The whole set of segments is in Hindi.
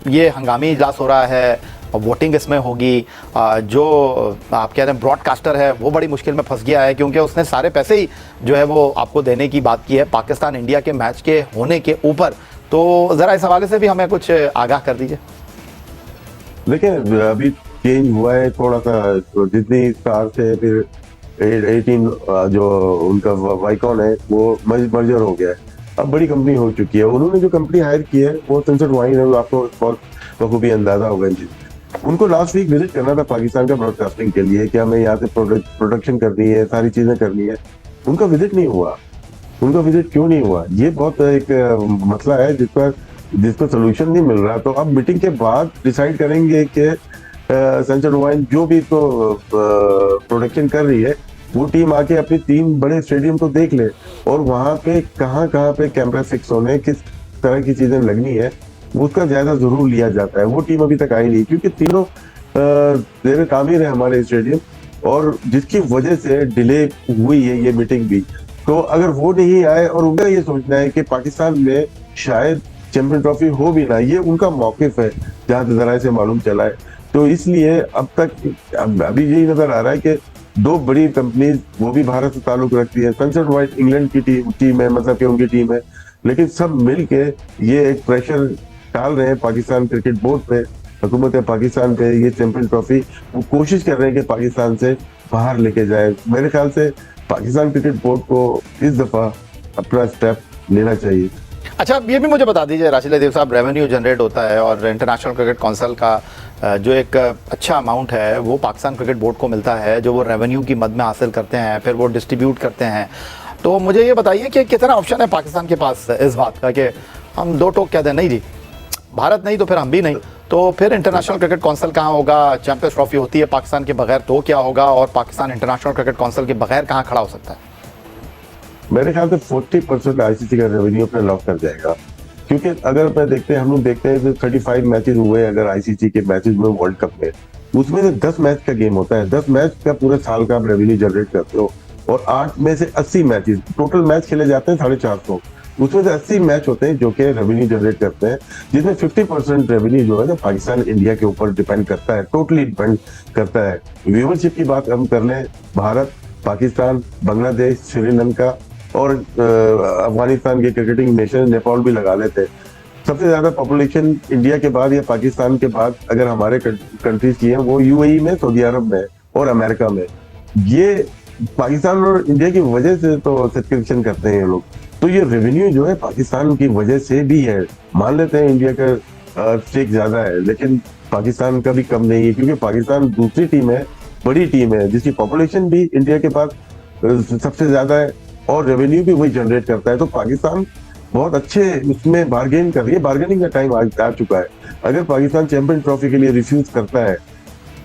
ये हंगामी इजलास हो रहा है, वोटिंग इसमें होगी। जो आप कह रहे हैं ब्रॉडकास्टर है वो बड़ी मुश्किल में फंस गया है, क्योंकि उसने सारे पैसे ही जो है वो आपको देने की बात की है पाकिस्तान इंडिया के मैच के होने के ऊपर। तो ज़रा इस हवाले से भी हमें कुछ आगाह कर दीजिए। देखिए, अभी चेंज हुआ है थोड़ा सा, तो जितनी स्टार से फिर 18 जो उनका वाइकॉन है वो मर्जर हो गया है। अब बड़ी कंपनी हो चुकी है। उन्होंने जो कंपनी हायर की है वो सनसेट वाइन है, आपको बहुत बखूबी अंदाजा होगा इन चीज। उनको लास्ट वीक विजिट करना था पाकिस्तान का ब्रॉडकास्टिंग के लिए कि हमें यहाँ से प्रोडक्शन करनी है, सारी चीजें करनी है। उनका विजिट नहीं हुआ। उनका विजिट क्यों नहीं हुआ, ये बहुत एक मसला है जिसका सोल्यूशन नहीं मिल रहा। तो अब मीटिंग के बाद डिसाइड करेंगे कि सनसेट वाइन जो भी तो प्रोडक्शन कर रही है वो टीम आके अपने 3 बड़े स्टेडियम को देख ले, और वहां पे कहाँ पे कैमरा फिक्स होने, किस तरह की चीजें लगनी है, उसका जायजा जरूर लिया जाता है। वो टीम अभी तक आई नहीं, क्योंकि तीनों जेर तामीर है हमारे स्टेडियम, और जिसकी वजह से डिले हुई है ये मीटिंग भी। तो अगर वो नहीं आए और उनका ये सोचना है कि पाकिस्तान में शायद चैंपियन ट्रॉफी हो भी ना, ये उनका मौकिफ है जहां से जरा से मालूम चला है। तो इसलिए अब तक अभी यही नजर आ रहा है कि 2 बड़ी कंपनीज, वो भी भारत से ताल्लुक रखती है। सनसेट वाइट इंग्लैंड की टीम है, मतलब कि उनकी टीम है, लेकिन सब मिल के ये एक प्रेशर डाल रहे हैं पाकिस्तान क्रिकेट बोर्ड पे, हुकूमत पाकिस्तान पे। ये चैंपियन ट्रॉफी वो कोशिश कर रहे हैं कि पाकिस्तान से बाहर लेके जाए। मेरे ख्याल से पाकिस्तान क्रिकेट बोर्ड को इस दफा अपना स्टेप लेना चाहिए। अच्छा, ये भी मुझे बता दीजिए राशिद लतीफ़ साहब, रेवेन्यू जनरेट होता है और इंटरनेशनल क्रिकेट काउंसिल का जो एक अच्छा अमाउंट है वो पाकिस्तान क्रिकेट बोर्ड को मिलता है, जो वो रेवेन्यू की मद में हासिल करते हैं, फिर वो डिस्ट्रीब्यूट करते हैं। तो मुझे ये बताइए कि कितना ऑप्शन है पाकिस्तान के पास इस बात का कि हम 2 टोक कह दें नहीं जी, भारत नहीं तो फिर हम भी नहीं, तो फिर इंटरनेशनल क्रिकेट काउंसिल कहाँ होगा? चैंपियंस ट्रॉफी होती है पाकिस्तान के बगैर तो क्या होगा, और पाकिस्तान इंटरनेशनल क्रिकेट काउंसिल के बगैर कहाँ खड़ा हो सकता है? मेरे ख्याल से 40% आईसीसी का रेवेन्यू अपने लॉक कर जाएगा, क्योंकि अगर हम लोग देखते हैं तो 35 मैचेस हुए अगर आईसीसी के मैचेस में वर्ल्ड कप में, उसमें से 10 मैच का गेम होता है। 10 मैच का पूरे साल का आप रेवेन्यू जनरेट करते हो, और 8 में से 80 मैचेस, टोटल मैच खेले जाते हैं 450, उसमें से 80 मैच होते हैं जो कि रेवेन्यू जनरेट करते हैं, जिसमें 50% रेवेन्यू जो है ना पाकिस्तान इंडिया के ऊपर डिपेंड करता है, टोटली डिपेंड करता है। व्यूवरशिप की बात हम कर लें, भारत, पाकिस्तान, बांग्लादेश, श्रीलंका और अफगानिस्तान के क्रिकेटिंग नेशन, नेपाल भी लगा लेते हैं। सबसे ज्यादा पॉपुलेशन इंडिया के बाद या पाकिस्तान के बाद अगर हमारे कंट्रीज की है वो यूएई में, सऊदी अरब में और अमेरिका में। ये पाकिस्तान और इंडिया की वजह से तो सब्सक्रिप्शन करते हैं ये लोग। तो ये रेवेन्यू जो है पाकिस्तान की वजह से भी है। मान लेते हैं इंडिया का स्टेक ज्यादा है, लेकिन पाकिस्तान का भी कम नहीं है, क्योंकि पाकिस्तान दूसरी टीम है, बड़ी टीम है, जिसकी पॉपुलेशन भी इंडिया के पास सबसे ज्यादा है और रेवेन्यू भी वही जनरेट करता है। तो पाकिस्तान बहुत अच्छे उसमें बार्गेन कर रही है। बार्गेनिंग का टाइम आ चुका है। अगर पाकिस्तान चैंपियन ट्रॉफी के लिए रिफ्यूज करता है,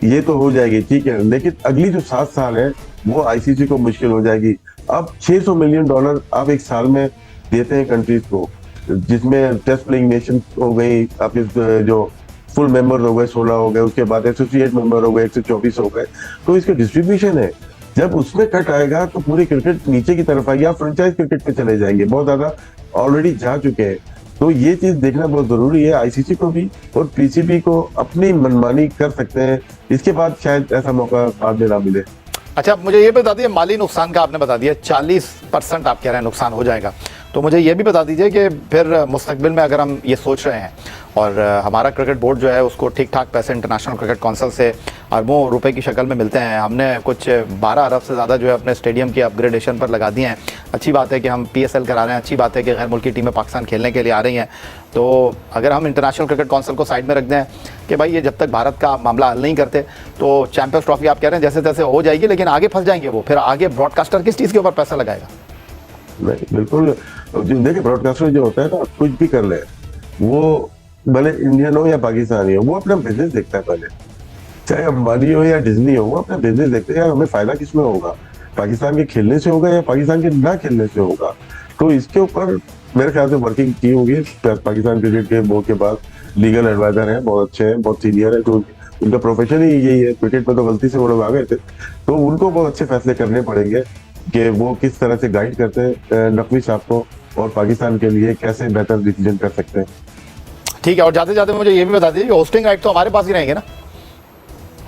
ये तो हो जाएगी, ठीक है, लेकिन अगली जो 7 साल है वो आईसीसी को मुश्किल हो जाएगी। अब $600 मिलियन आप एक साल में देते हैं कंट्रीज को, जिसमें टेस्ट प्लेइंग नेशन हो गई, आपके जो फुल मेंबर हो गए 16 हो गए, उसके बाद एसोसिएट मेंबर हो गए 124 हो गए। तो इसका डिस्ट्रीब्यूशन है, जब उसमें कट आएगा तो पूरी क्रिकेट नीचे की तरफ आएगी, आप फ्रेंचाइज क्रिकेट पे चले जाएंगे, बहुत ज्यादा ऑलरेडी जा चुके हैं। तो ये चीज देखना बहुत जरूरी है। आईसीसी को भी और पीसीबी को अपनी मनमानी कर सकते हैं, इसके बाद शायद ऐसा मौका बाद में ना मिले। अच्छा, मुझे ये बता दीजिए, माली नुकसान का आपने बता दिया 40% आप कह रहे हैं नुकसान हो जाएगा, तो मुझे ये भी बता दीजिए कि फिर मुस्तकबिल में अगर हम ये सोच रहे हैं और हमारा क्रिकेट बोर्ड जो है उसको ठीक ठाक पैसे इंटरनेशनल क्रिकेट काउंसिल से अरबों रुपए की शक्ल में मिलते हैं, हमने कुछ 12 अरब से ज़्यादा जो है अपने स्टेडियम की अपग्रेडेशन पर लगा दिए हैं, अच्छी बात है कि हम पीएसएल करा रहे हैं, अच्छी बात है कि गैर मुल्की टीमें पाकिस्तान खेलने के लिए आ रही हैं। तो अगर हम इंटरनेशनल क्रिकेट काउंसिल को साइड में रख दें कि भाई ये जब तक भारत का मामला हल नहीं करते तो चैंपियंस ट्रॉफी आप कह रहे हैं जैसे तैसे हो जाएगी, लेकिन आगे फंस जाएंगे वो, फिर आगे ब्रॉडकास्टर किस चीज़ के ऊपर पैसा लगाएगा? नहीं, बिल्कुल। देखिए, ब्रॉडकास्टर जो होता है ना, कुछ भी कर ले, वो भले इंडियन हो या पाकिस्तानी हो, वो अपना बिजनेस देखता है पहले, चाहे अंबानी हो या डिज्नी हो, वो अपना बिजनेस देखते हैं, यार हमें फायदा किसमें होगा, पाकिस्तान के खेलने से होगा या पाकिस्तान के ना खेलने से होगा। तो इसके ऊपर मेरे ख्याल से वर्किंग की होगी। पाकिस्तान क्रिकेट के बोर्ड के पास लीगल एडवाइजर हैं, बहुत अच्छे हैं, बहुत सीनियर है, तो उनका प्रोफेशन ही यही है। क्रिकेट में तो गलती से वो लोग आ गए थे, तो उनको बहुत अच्छे फैसले करने पड़ेंगे कि वो किस तरह से गाइड करते हैं नकवी साहब को और पाकिस्तान के लिए कैसे बेहतर डिसीजन कर सकते हैं। ठीक है, और जाते जाते मुझे ये भी बता दीजिए होस्टिंग राइट तो हमारे पास ही रहेंगे ना?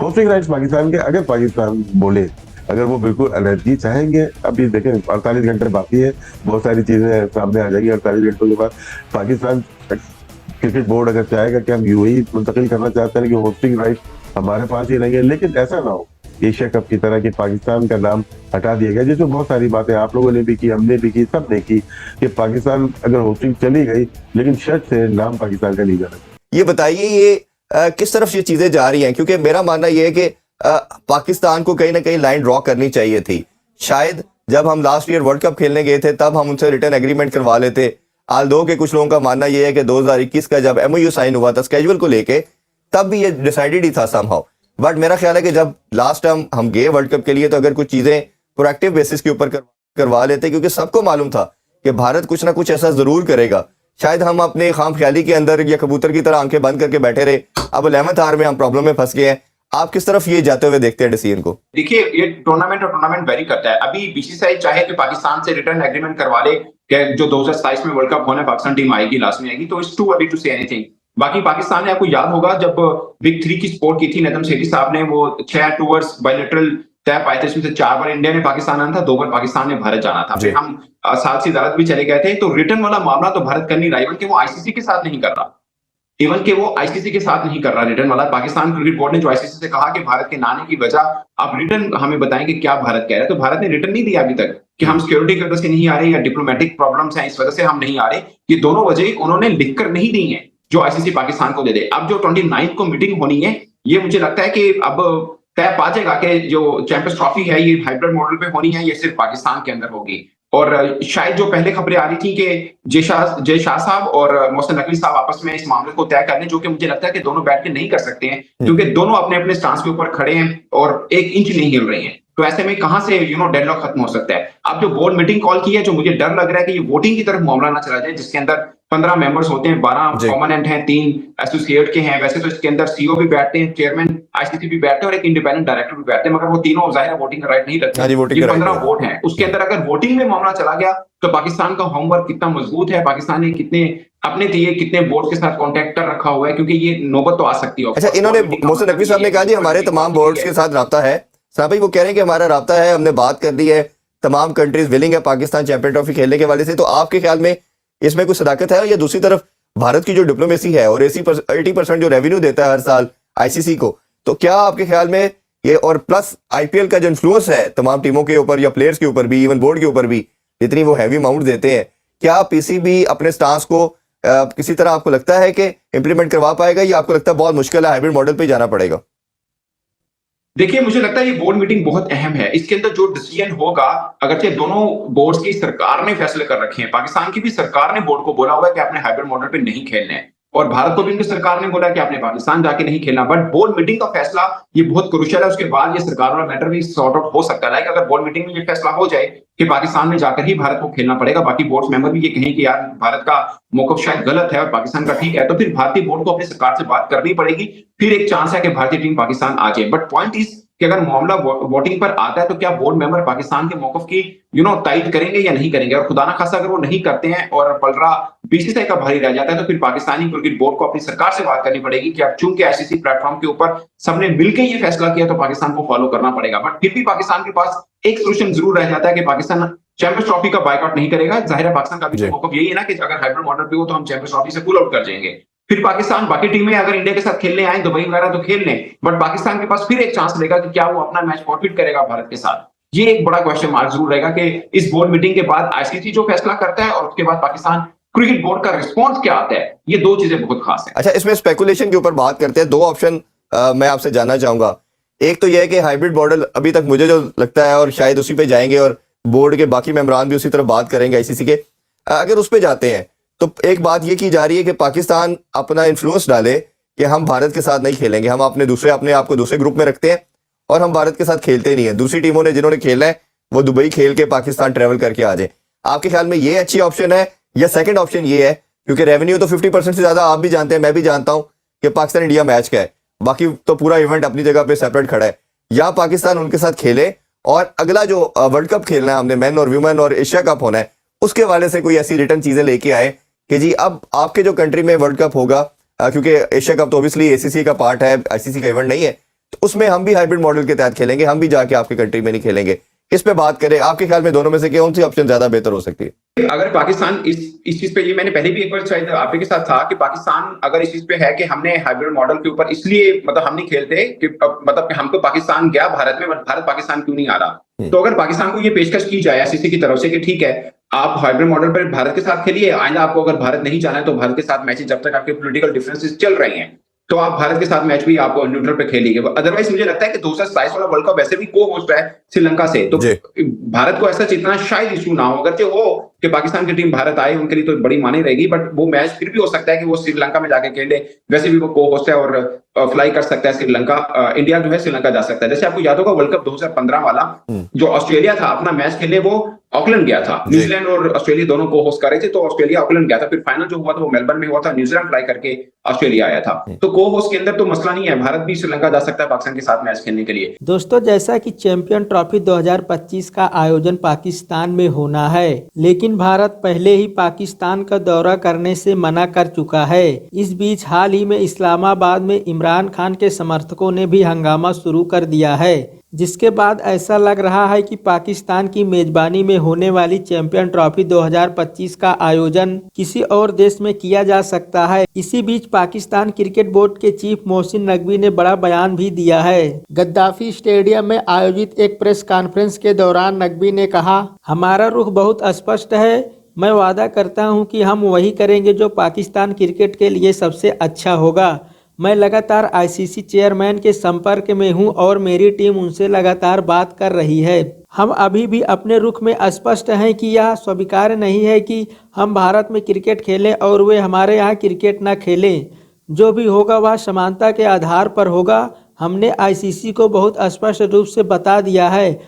होस्टिंग राइट्स पाकिस्तान के, अगर पाकिस्तान बोले, अगर वो बिल्कुल एलर्जी चाहेंगे, अभी देखें 48 घंटे बाकी है, बहुत सारी चीजें सामने आ जाएगी 48 घंटों के बाद। पाकिस्तान क्रिकेट बोर्ड अगर चाहेगा कि हम यूएई मुंतकिल करना चाहते हैं कि होस्टिंग राइट हमारे पास ही रहेंगे, लेकिन ऐसा ना हो एशिया कप की तरह कि पाकिस्तान का नाम हटा दिया गया, जिसमें बहुत सारी बातें आप लोगों ने भी की, हमने भी की, सब ने की, कि पाकिस्तान अगर होस्टिंग चली गई लेकिन शर्त से नाम पाकिस्तान का नहीं जाना। ये बताइए ये किस तरफ ये चीजें जा रही हैं, क्योंकि मेरा मानना ये है कि पाकिस्तान को कहीं ना कहीं लाइन ड्रॉ करनी चाहिए थी। शायद जब हम लास्ट ईयर वर्ल्ड कप खेलने गए थे तब हम उनसे रिटर्न एग्रीमेंट करवा लेते। आल्दो के कुछ लोगों का मानना यह है कि 2021 का जब एमओयू साइन हुआ था स्केड्यूल को लेके, तब भी ये डिसाइडेड ही था समहाउ। बट मेरा ख्याल है कि जब लास्ट टाइम हम गए वर्ल्ड कप के लिए तो अगर कुछ चीजें प्रोएक्टिव बेसिस के ऊपर करवा लेते, क्योंकि सबको मालूम था कि भारत कुछ ना कुछ ऐसा जरूर करेगा। शायद हम अपने खाम ख्याली के अंदर या कबूतर की तरह आंखें बंद करके बैठे रहे। अब 11th आवर में हम प्रॉब्लम में फंस गए हैं। आप किस तरफ ये जाते हुए देखते हैं डिसीजन को? देखिए, ये टूर्नामेंट और टूर्नामेंट वेरी करता है। अभी बीसीसीआई चाहे कि पाकिस्तान से रिटर्न एग्रीमेंट करवा ले कि जो 2027 में वर्ल्ड कप होना है पाकिस्तान टीम आएगी, लास्ट में आएगी, तो it's too early to say anything. बाकी पाकिस्तान ने, आपको याद होगा जब बिग 3 की सपोर्ट की थी नदम सेठी साहब ने, वो 6 टूर्स बायलैटरल तय पाए थे, इसमें से 4 बार इंडिया ने पाकिस्तान आना था, 2 बार पाकिस्तान ने भारत जाना था। फिर हम साथ से अदालत भी चले गए थे। तो रिटर्न वाला मामला तो भारत कर नहीं रहा, इवन कि वो आईसीसी के साथ नहीं कर रहा, इवन कि वो आईसीसी के साथ नहीं कर रहा रिटर्न वाला। पाकिस्तान क्रिकेट बोर्ड ने जो आईसीसी से कहा कि भारत के ना आने की वजह आप रिटर्न हमें बताएं कि क्या भारत कह रहा है, तो भारत ने रिटर्न नहीं दिया अभी तक कि हम सिक्योरिटी की वजह से नहीं आ रहे या डिप्लोमेटिक प्रॉब्लम्स हैं इस वजह से हम नहीं आ रहे। ये दोनों वजह उन्होंने लिखकर नहीं दी है जो आईसीसी पाकिस्तान को दे दे। अब जो 29 को मीटिंग होनी है, ये मुझे लगता है कि अब तय पा जाएगा कि जो चैंपियंस ट्रॉफी है ये हाइब्रिड मॉडल पे होनी है, ये सिर्फ पाकिस्तान के अंदर होगी। और शायद जो पहले खबरें आ रही थी कि जय शाह साहब और मोहसिन नकवी साहब आपस में इस मामले को तय कर लें, जो कि मुझे लगता है कि दोनों बैठ के नहीं कर सकते हैं, क्योंकि दोनों अपने अपने स्टांस के ऊपर खड़े हैं और 1 इंच नहीं हिल रहे हैं। तो ऐसे में कहां से डेडलॉक खत्म हो सकता है। अब जो बोर्ड मीटिंग कॉल की है, जो मुझे डर लग रहा है कि ये वोटिंग की तरफ मामला ना चला जाए, जिसके अंदर 15 मेंबर्स होते हैं, 12 परमानेंट हैं, 3 एसोसिएट के हैं। वैसे तो इसके अंदर सीईओ भी बैठते हैं, चेयरमैन आईसीसी भी बैठते हैं और एक इंडिपेंडेंट डायरेक्टर भी बैठते हैं, मगर वो तीनों जाहिर है वोटिंग का राइट नहीं रखते। ये 15 वोट हैं, उसके अंदर अगर वोटिंग में मामला चला गया तो पाकिस्तान का होमवर्क कितना मजबूत है, पाकिस्तान ने कितने अपने लिए कितने बोर्ड के साथ कॉन्टेक्ट कर रखा हुआ है, क्योंकि ये नौबत तो आ सकती है। अच्छा, इन्होंने मोहसिन नकवी साहब ने कहा जी हमारे तमाम बोर्ड्स के साथ राब्ता है। साहब भाई वो कह रहे हैं कि हमारा राब्ता है, हमने बात कर ली है, तमाम कंट्रीज विलिंग है पाकिस्तान चैंपियन ट्रॉफी खेलने के वाले से। तो आपके ख्याल में इसमें कुछ सदाकत है? या दूसरी तरफ भारत की जो डिप्लोमेसी है और 80% जो रेवेन्यू देता है हर साल आईसीसी को, तो क्या आपके ख्याल में ये, और प्लस आईपीएल का जो इन्फ्लुएंस है तमाम टीमों के ऊपर या प्लेयर्स के ऊपर भी, इवन बोर्ड के ऊपर भी, जितनी वो हैवी अमाउंट देते हैं, क्या पीसीबी अपने स्टांस को किसी तरह आपको लगता है कि इंप्लीमेंट करवा पाएगा, या आपको लगता है बहुत मुश्किल है, हाइब्रिड मॉडल पे जाना पड़ेगा? देखिए, मुझे लगता है ये बोर्ड मीटिंग बहुत अहम है। इसके अंदर जो डिसीजन होगा, अगरचे दोनों बोर्ड्स की सरकार ने फैसले कर रखे हैं, पाकिस्तान की भी सरकार ने बोर्ड को बोला हुआ है कि आपने हाइब्रिड मॉडल पे नहीं खेलना है, और भारत को भी उनकी सरकार ने बोला कि आपने पाकिस्तान जाके नहीं खेलना। बट बोर्ड मीटिंग का फैसला ये बहुत क्रूशियल है, उसके बाद ये सरकार वाला मैटर भी सॉर्ट आउट हो सकता है। अगर बोर्ड मीटिंग में ये फैसला हो जाए कि पाकिस्तान में जाकर ही भारत को खेलना पड़ेगा, बाकी बोर्ड मेंबर भी ये कहें कि यार भारत का मौकफ शायद गलत है और पाकिस्तान का ठीक है, तो फिर भारतीय बोर्ड को अपनी सरकार से बात करनी पड़ेगी। फिर एक चांस है कि भारतीय टीम पाकिस्तान आ जाए। बट पॉइंट इज कि अगर मामला वोटिंग पर आता है तो क्या बोर्ड मेंबर पाकिस्तान के मौकफ की तायद करेंगे या नहीं करेंगे। और खुदा ना खासा अगर वो नहीं करते हैं और पलड़ा बीसीसीआई का भारी रह जाता है, तो फिर पाकिस्तानी क्रिकेट बोर्ड को अपनी सरकार से बात करनी पड़ेगी कि अब चूंकि आईसीसी प्लेटफॉर्म के ऊपर सबने मिलकर ये फैसला किया तो पाकिस्तान को फॉलो करना पड़ेगा। बट फिर भी पाकिस्तान के पास एक सोल्यूशन जरूर रह जाता है कि पाकिस्तान चैंपियंस ट्रॉफी का बायकॉट नहीं करेगा। जाहिर है पाकिस्तान का भी मौकफ यही है ना कि अगर हाइब्रिड मॉडल पे हो तो हम चैंपियंस ट्रॉफी से पुल आउट कर जाएंगे। फिर पाकिस्तान बाकी टीमें अगर इंडिया के साथ खेलने आए दुबई वगैरह तो खेल लें, बट पाकिस्तान के पास फिर एक चांस रहेगा कि क्या वो अपना मैच फॉरफिट करेगा भारत के साथ। ये एक बड़ा क्वेश्चन मार्क जरूर रहेगा कि इस बोर्ड मीटिंग के बाद आईसीसी जो फैसला करता है और उसके बाद पाकिस्तान क्रिकेट बोर्ड का रिस्पॉन्स क्या आता है, ये 2 चीजें बहुत खास है। अच्छा, इसमें स्पेकुलेशन के ऊपर बात करते हैं। 2 ऑप्शन मैं आपसे जानना चाहूंगा। एक तो यह है कि हाइब्रिड मॉडल अभी तक मुझे जो लगता है, और शायद उसी पे जाएंगे और बोर्ड के बाकी मेंबरान भी उसी तरफ बात करेंगे आईसीसी के, अगर उस पे जाते हैं तो एक बात ये की जा रही है कि पाकिस्तान अपना इन्फ्लुएंस डाले कि हम भारत के साथ नहीं खेलेंगे, हम अपने आप को दूसरे ग्रुप में रखते हैं और हम भारत के साथ खेलते नहीं है। दूसरी टीमों ने जिन्होंने खेलना है वो दुबई खेल के पाकिस्तान ट्रेवल करके आ जाए। आपके ख्याल में ये अच्छी ऑप्शन है, या सेकंड ऑप्शन ये है, क्योंकि रेवेन्यू तो 50% से ज्यादा आप भी जानते हैं, मैं भी जानता हूं कि पाकिस्तान इंडिया मैच का है, बाकी तो पूरा इवेंट अपनी जगह पे सेपरेट खड़ा है, या पाकिस्तान उनके साथ खेले और अगला जो वर्ल्ड कप खेलना है हमने, मेन और वुमेन और एशिया कप होना है, उसके वाले से कोई ऐसी रिटर्न चीजें लेके आए कि जी अब आपके जो कंट्री में वर्ल्ड कप होगा क्योंकि एशिया कप तो ऑब्वियसली एसीसी का पार्ट है, आईसीसी का इवेंट नहीं है, तो उसमें हम भी हाइब्रिड मॉडल के तहत खेलेंगे, हम भी जाके आपके कंट्री में नहीं खेलेंगे। इस पे बात करें, आपके ख्याल में दोनों में से कौन सी ऑप्शन ज्यादा बेहतर हो सकती है? अगर पाकिस्तान इस चीज पे, ये मैंने पहले भी एक बार शायद आपके साथ था कि पाकिस्तान अगर इस चीज पे है कि हमने हाइब्रिड मॉडल के ऊपर इसलिए मतलब हम नहीं खेलते कि मतलब कि हमको पाकिस्तान गया भारत में, भारत पाकिस्तान क्यों नहीं आ रहा। तो अगर पाकिस्तान को ये पेशकश की जाए आईसीसी की तरफ से कि ठीक है आप हाइब्रिड मॉडल पर भारत के साथ खेलिए, आइंदा आपको अगर भारत नहीं जाना है तो भारत के साथ मैचेस जब तक आपके पॉलिटिकल डिफरेंसेस चल रहे हैं तो आप भारत के साथ मैच भी आप न्यूट्रल पे खेलिए। अदरवाइज मुझे लगता है कि 2027 वाला वर्ल्ड कप वैसे भी को होस्ट है श्रीलंका से, तो भारत को ऐसा इतना शायद इशू ना हो। अगर हो कि पाकिस्तान की टीम भारत आए उनके लिए तो बड़ी मानी रहेगी, बट वो मैच फिर भी हो सकता है कि वो श्रीलंका में जाके खेले, वैसे भी वो को होस्ट है और फ्लाई कर सकता है श्रीलंका, इंडिया जो है श्रीलंका जा सकता है। जैसे आपको याद होगा वर्ल्ड कप 2015 वाला जो ऑस्ट्रेलिया था अपना मैच खेलने वो ऑकलैंड गया था, न्यूजीलैंड और ऑस्ट्रेलिया दोनों को होस्ट कर रहे थे, तो ऑस्ट्रेलिया ऑकलैंड गया था, फिर फाइनल जो हुआ था वो मेलबर्न में हुआ था, न्यूजीलैंड फ्लाई करके ऑस्ट्रेलिया आया था। तो को होस्ट के अंदर तो मसला नहीं है, भारत भी श्रीलंका जा सकता है पाकिस्तान के साथ मैच खेलने के लिए। दोस्तों, जैसा कि चैंपियन ट्रॉफी 2025 का आयोजन पाकिस्तान में होना है, लेकिन भारत पहले ही पाकिस्तान का दौरा करने से मना कर चुका है। इस बीच हाल ही में इस्लामाबाद में इमरान खान के समर्थकों ने भी हंगामा शुरू कर दिया है, जिसके बाद ऐसा लग रहा है कि पाकिस्तान की मेजबानी में होने वाली चैंपियन ट्रॉफी 2025 का आयोजन किसी और देश में किया जा सकता है। इसी बीच पाकिस्तान क्रिकेट बोर्ड के चीफ मोहसिन नकवी ने बड़ा बयान भी दिया है। गद्दाफी स्टेडियम में आयोजित एक प्रेस कॉन्फ्रेंस के दौरान नकवी ने कहा, हमारा रुख बहुत स्पष्ट है, मैं वादा करता हूं कि हम वही करेंगे जो पाकिस्तान क्रिकेट के लिए सबसे अच्छा होगा। मैं लगातार आईसीसी चेयरमैन के संपर्क में हूं और मेरी टीम उनसे लगातार बात कर रही है। हम अभी भी अपने रुख में स्पष्ट हैं कि यह स्वीकार्य नहीं है कि हम भारत में क्रिकेट खेलें और वे हमारे यहाँ क्रिकेट न खेलें। जो भी होगा वह समानता के आधार पर होगा। हमने आईसीसी को बहुत स्पष्ट रूप से बता दिया है